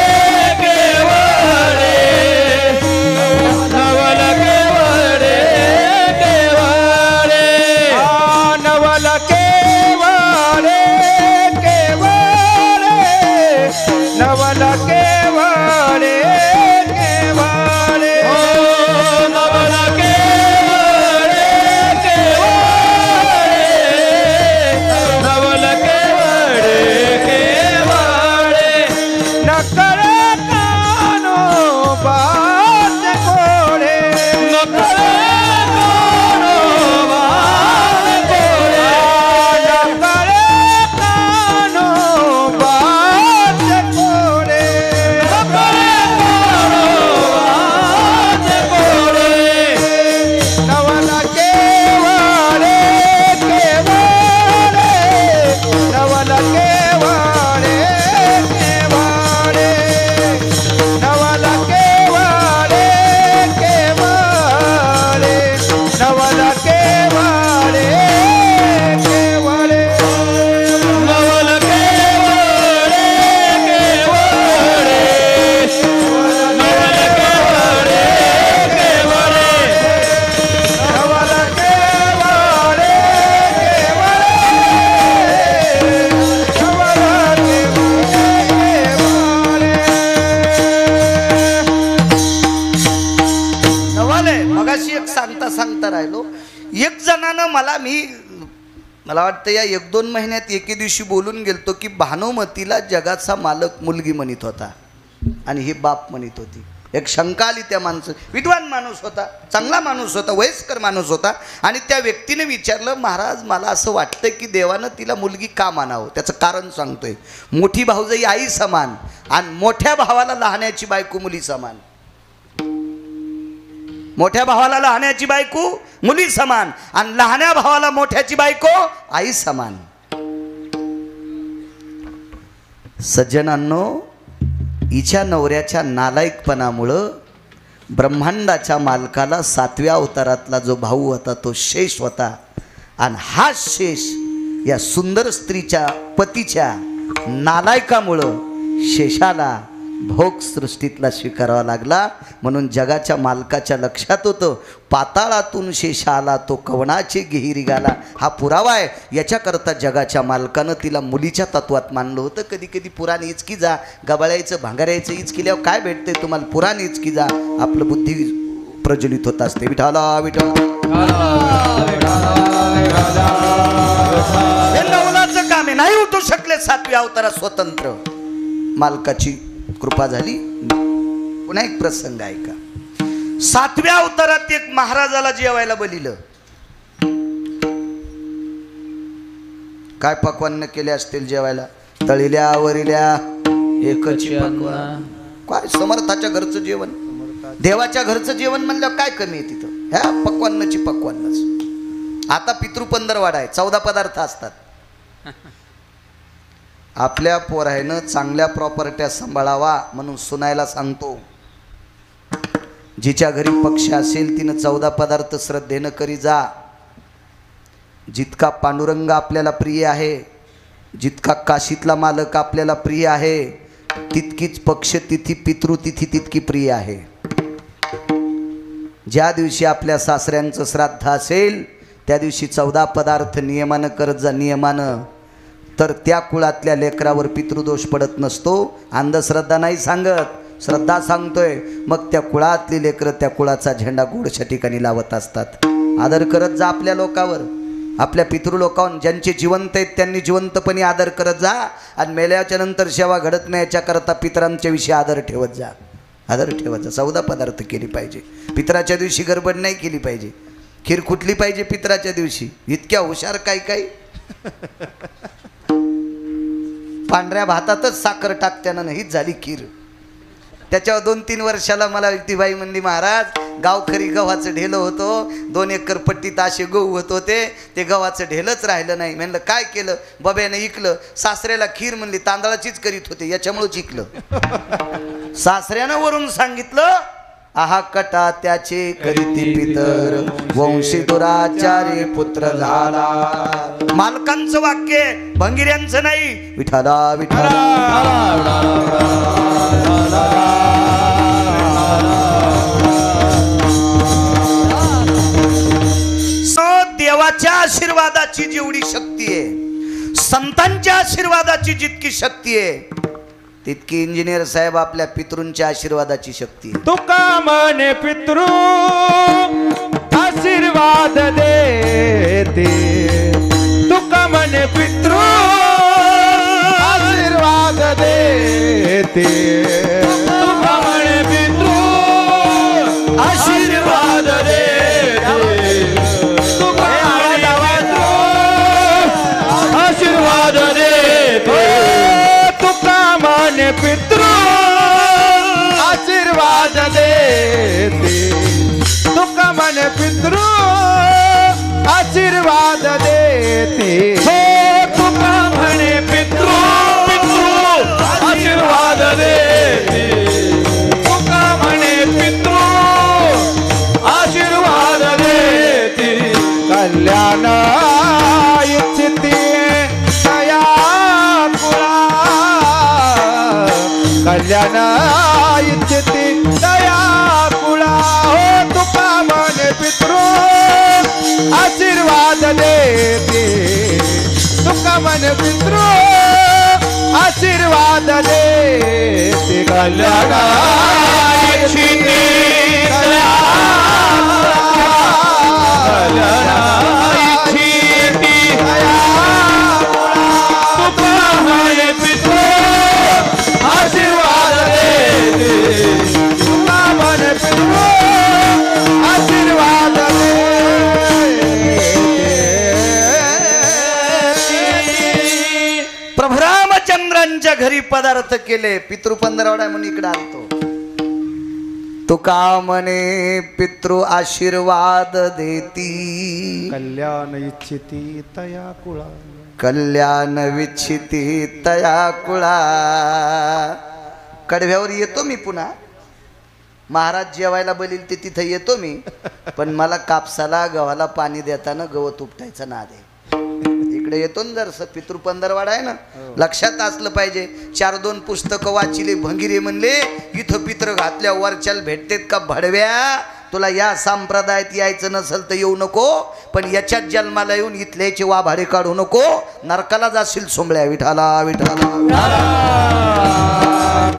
केवळे नवल केवळे केवळे नवल केवळे केवळे नवल केवळे केवळे नवल केवळे केवळे नवल केवळे केवळे नकळे कान्होबाचे कोडे नकळे कान्होबाचे कोडे नकळे कान्होबाचे कोडे नकळे कान्होबाचे कोडे नवल केवळे केवळे नवल केवळे केवळे नवल केवळे केवळे नवल केवळे केवळे नवल केवळे केवळे नवल केवळे केवळे नवल केवळे नवाले मगाशी एक सांगता सांगता राहिलो. एक जणानं मला, मी मला वाटतं या 1-2 महिन्यात एके दिवशी बोलून गेलतो की भानुमतीला जगाचा मालक मुलगी म्हणत होता आणि ही बाप म्हणत होती. एक शंका आली त्या माणसं, विद्वान माणूस होता, चांगला माणूस होता, वयस्कर माणूस होता, आणि त्या व्यक्तीने विचारलं, महाराज मला असं वाटतं की देवानं तिला मुलगी का मानावं. त्याचं कारण सांगतोय. मोठी भाऊजाई आई समान आणि मोठ्या भावाला लहाण्याची बायको मुली समान. मोठ्या भावाला लहाण्याची बायको मुली समान आणि लहान्या भावाला मोठ्याची बायको आई समान. सज्जनांनो, हिच्या नवऱ्याच्या नालायकपणामुळं ब्रह्मांडाच्या मालकाला 7व्या अवतारातला जो भाऊ होता तो शेष होता, आणि हा शेष या सुंदर स्त्रीच्या पतीच्या नालायकामुळं शेषाला भोग सृष्टीतला स्वीकारावा लागला. म्हणून जगाच्या मालकाच्या लक्षात होतं, पाताळातून शेष आला तो कवणाचे गेही गाला. हा पुरावा आहे. याच्याकरता जगाच्या मालकानं तिला मुलीच्या तत्वात मानलं होतं. कधी कधी पुराण इचकी जा, गबाळायचं भांगारायचं इचकिल्यावर काय भेटते तुम्हाला, पुराण इचकी जा, आपलं बुद्धी प्रज्वलित होत असते. विठाला विठा हे नवलाचं काम आहे. नाही उठू शकले 7व्या अवतारात स्वतंत्र, मालकाची कृपा झाली. पुन्हा एक प्रसंग आहे का, 7व्या अवतारात एक महाराजाला जेवायला बोलिलं. काय पक्वान्न केले असतील जेवायला, तळिल्या वरिल्या एकच पक्वान. काय समर्थाच्या घरचं जेवण, देवाच्या घरचं जेवण म्हणलं काय कमी आहे तिथं. ह्या पक्वान्नाची पक्वान्नच. आता पितृपंधरवाडा आहे, 14 पदार्थ असतात. आपल्या पोरायनं चांगल्या प्रॉपर्ट्या सांभाळावा म्हणून सुनायला सांगतो. जिच्या घरी पक्ष असेल तिनं 14 पदार्थ श्रद्धेनं करी जा. जितका पांडुरंग आपल्याला प्रिय आहे, जितका काशीतला मालक आपल्याला प्रिय आहे, तितकीच पक्ष तिथी पितृतिथी तितकी प्रिय आहे. ज्या दिवशी आपल्या सासऱ्यांचं श्राद्ध असेल त्या दिवशी 14 पदार्थ नियमानं करत जा, नियमानं. तर त्या कुळातल्या लेकरावर पितृदोष पडत नसतो. अंधश्रद्धा नाही सांगत, श्रद्धा सांगतोय. मग त्या कुळातली लेकरं त्या कुळाचा झेंडा गोडच्या ठिकाणी लावत असतात. आदर करत जा आपल्या लोकावर, आपल्या पितृलोकावर. ज्यांचे जिवंत आहेत त्यांनी जिवंतपणे आदर करत जा, आणि मेल्याच्या नंतर सेवा घडत नाही याच्याकरता पितरांच्या विषयी आदर ठेवत जा, आदर ठेवत जा. 14 पदार्थ केली पाहिजे. पितराच्या दिवशी गडबड नाही केली पाहिजे. खीर कुठली पाहिजे पितराच्या दिवशी, इतक्या हुशार काय काय पांढऱ्या भातातच साखर टाकत्यानं नाहीच झाली खीर. त्याच्यावर 2-3 वर्षाला मला व्यक्तीबाई म्हणली, महाराज गावखरी गव्हाचं ढेलं होतं, 2 एकर पट्टीत असे गहू होत होते, ते गव्हाचं ढेलच राहिलं नाही. म्हणलं काय केलं, बब्याने इकलं. सासऱ्याला खीर म्हणली तांदळाचीच करीत होते, याच्यामुळेच इकलं. सासऱ्यानं वरून सांगितलं, आहा कटा त्याचे करीती पितर, वंशी दुराचारी पुत्र झाला. मालकांचं वाक्य, भंगिऱ्यांचं नाही. विठाला विठाला देवाच्या आशीर्वादाची जेवढी शक्ती आहे, संतांच्या आशीर्वादाची जितकी शक्ती आहे, तितकी इंजिनियर साहेब आपल्या पितृंच्या आशीर्वादाची शक्ती आहे. तुका म्हणे पितृ आशीर्वाद देते, तुका म्हणे पितृ आशीर्वाद देते, तुका म्हणे पितृ आशीर्वाद देते, तुका म्हणे पितृ आशीर्वाद देते, तुका म्हणे पितृ आशीर्वाद देते, तुका म्हणे पितृ आशीर्वाद देते, तुका म्हणे पितृ आशीर्वाद देते, तुका म्हणे पितृ आशीर्वाद देते. कल्याण इच्छिती दया कुळा, कल्याण इच्छिती दया कुळा. हो तुका म्हणे पितृ आशीर्वाद देते, तुका म्हणे पितृ आशीर्वाद देते. कल्याण इच्छिती दया कुळा, कल्याण इच्छिती दया घरी पदार्थ केले. पितृ पंधरवडा म्हणून इकडे आलतो. तुका म्हणे पितृ आशीर्वाद देती, कल्याण इच्छिती तया कुळा. कल्याण विच्छिती तया कुळा. कडव्यावर येतो मी पुन्हा. महाराज जेवायला बोलील ते तिथं येतो मी. पण मला कापसाला गव्हाला पाणी देताना गवत उपटायचा नाद आहे. इकडे येतो ना जरसं पितृ पंधरवाडा आहे ना, लक्षात असलं पाहिजे. 4-2 पुस्तकं वाचिले भंगिरे म्हणले इथं पित्र घातल्या वरच्याला भेटतेत का भडव्या. तुला या संप्रदायात यायचं नसेल तर येऊ नको, पण याच्यात जन्माला येऊन इथल्याचे वाभाडे काढू नको. नरकाला जाशील सोंबळ्या. विठाला विठाला.